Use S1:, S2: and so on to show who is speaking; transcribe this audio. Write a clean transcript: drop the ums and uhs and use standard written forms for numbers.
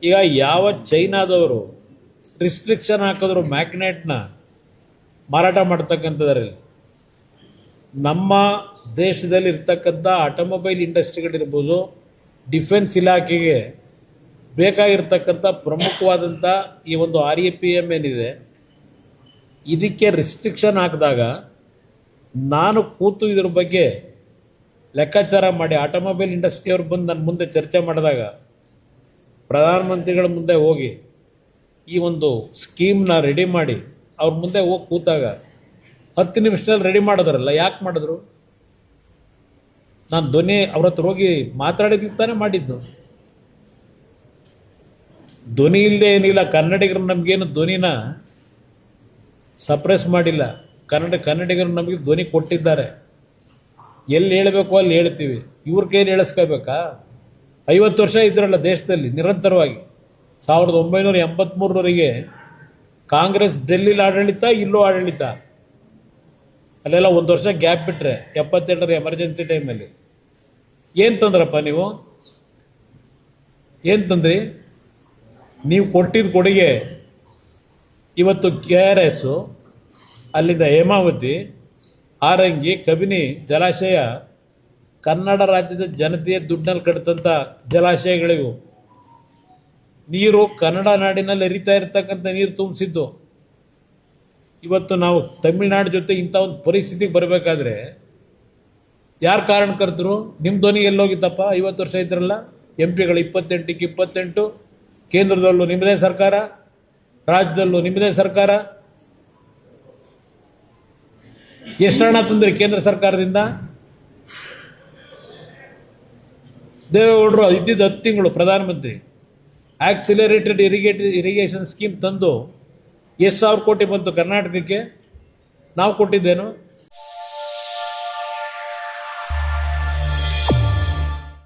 S1: ಈಗ ಯಾವ ಚೈನಾದವರು ರಿಸ್ಟ್ರಿಕ್ಷನ್ ಹಾಕಿದ್ರು ಮ್ಯಾಗ್ನೆಟ್ನ ಮಾರಾಟ ಮಾಡ್ತಕ್ಕಂಥದ್ರಲ್ಲಿ ನಮ್ಮ ದೇಶದಲ್ಲಿ ಇರ್ತಕ್ಕಂಥ ಆಟೋಮೊಬೈಲ್ ಇಂಡಸ್ಟ್ರಿಗಳಿರ್ಬೋದು, ಡಿಫೆನ್ಸ್ ಇಲಾಖೆಗೆ ಬೇಕಾಗಿರ್ತಕ್ಕಂಥ ಪ್ರಮುಖವಾದಂಥ ಈ ಒಂದು RAPM ಏನಿದೆ ಇದಕ್ಕೆ ರಿಸ್ಟ್ರಿಕ್ಷನ್ ಹಾಕಿದಾಗ ನಾನು ಕೂತು ಇದ್ರ ಬಗ್ಗೆ ಲೆಕ್ಕಾಚಾರ ಮಾಡಿ ಆಟೋಮೊಬೈಲ್ ಇಂಡಸ್ಟ್ರಿಯವ್ರು ಬಂದು ನನ್ನ ಮುಂದೆ ಚರ್ಚೆ ಮಾಡಿದಾಗ ಪ್ರಧಾನಮಂತ್ರಿಗಳ ಮುಂದೆ ಹೋಗಿ ಈ ಒಂದು ಸ್ಕೀಮ್ನ ರೆಡಿ ಮಾಡಿ ಅವ್ರ ಮುಂದೆ ಹೋಗಿ ಕೂತಾಗ 10 ನಿಮಿಷದಲ್ಲಿ ರೆಡಿ ಮಾಡಿದ್ರಲ್ಲ, ಯಾಕೆ ಮಾಡಿದ್ರು? ನಾನು ಧ್ವನಿ ಅವ್ರ ಹತ್ರ ಹೋಗಿ ಮಾತಾಡಿದ್ದಾನೆ ಮಾಡಿದ್ದು. ಧ್ವನಿ ಇಲ್ಲದೆ ಏನಿಲ್ಲ. ಕನ್ನಡಿಗರು ನಮಗೇನು ಧ್ವನಿನ ಸಪ್ರೆಸ್ ಮಾಡಿಲ್ಲ. ಕನ್ನಡಿಗರು ನಮಗೆ ಧ್ವನಿ ಕೊಟ್ಟಿದ್ದಾರೆ. ಎಲ್ಲಿ ಹೇಳಬೇಕು ಅಲ್ಲಿ ಹೇಳ್ತೀವಿ. ಇವ್ರ ಕೈಯಲ್ಲಿ ಹೇಳಿಸ್ಕೋಬೇಕಾ? 50 ವರ್ಷ ಇದ್ರಲ್ಲ ದೇಶದಲ್ಲಿ ನಿರಂತರವಾಗಿ. 1983ರವರೆಗೆ ಕಾಂಗ್ರೆಸ್ ಡೆಲ್ಲಿಲಿ ಆಡಳಿತ, ಇಲ್ಲೂ ಆಡಳಿತ. ಅಲ್ಲೆಲ್ಲ 1 ವರ್ಷ ಗ್ಯಾಪ್ ಬಿಟ್ಟರೆ 72ರ ಎಮರ್ಜೆನ್ಸಿ ಟೈಮಲ್ಲಿ ಏನು ತಂದ್ರಪ್ಪ ನೀವು? ಏನು ತಂದ್ರಿ? ನೀವು ಕೊಟ್ಟಿದ್ದ ಕೊಡುಗೆ ಇವತ್ತು KRS, ಅಲ್ಲಿಂದ ಹೇಮಾವತಿ, ಹಾರಂಗಿ, ಕಬಿನಿ ಜಲಾಶಯ ಕನ್ನಡ ರಾಜ್ಯದ ಜನತೆಯ ದುಡ್ಡಿನಲ್ಲಿ ಕಟ್ಟಿದಂಥ ಜಲಾಶಯಗಳಿವು. ನೀರು ಕನ್ನಡ ನಾಡಿನಲ್ಲಿ ಹರಿತಾ ಇರ್ತಕ್ಕಂಥ ನೀರು ತುಂಬಿಸಿದ್ದು. ಇವತ್ತು ನಾವು ತಮಿಳ್ನಾಡು ಜೊತೆ ಇಂಥ ಒಂದು ಪರಿಸ್ಥಿತಿಗೆ ಬರಬೇಕಾದ್ರೆ ಯಾರು ಕಾರಣಕರ್ತರು? ನಿಮ್ಮ ಧ್ವನಿ ಎಲ್ಲೋಗಿತ್ತಪ್ಪ? 50 ವರ್ಷ ಇದ್ರಲ್ಲ MP ಗಳು 28ಕ್ಕೆ 28, ಕೇಂದ್ರದಲ್ಲೂ ನಿಮ್ಮದೇ ಸರ್ಕಾರ, ರಾಜ್ಯದಲ್ಲೂ ನಿಮ್ಮದೇ ಸರ್ಕಾರ. ಎಷ್ಟು ಹಣ ತಂದ್ರಿ ಕೇಂದ್ರ ಸರ್ಕಾರದಿಂದ? ದೇವೇಗೌಡರು ಇದ್ದಿದ್ದು 10 ತಿಂಗಳು ಪ್ರಧಾನಮಂತ್ರಿ. ಆಕ್ಸಿಲರೇಟೆಡ್ ಇರಿಗೇಷನ್ ಸ್ಕೀಮ್ ತಂದು ಎಷ್ಟು ಸಾವಿರ ಕೋಟಿ ಬಂತು ಕರ್ನಾಟಕಕ್ಕೆ? ನಾವು ಕೊಟ್ಟಿದ್ದೇನು?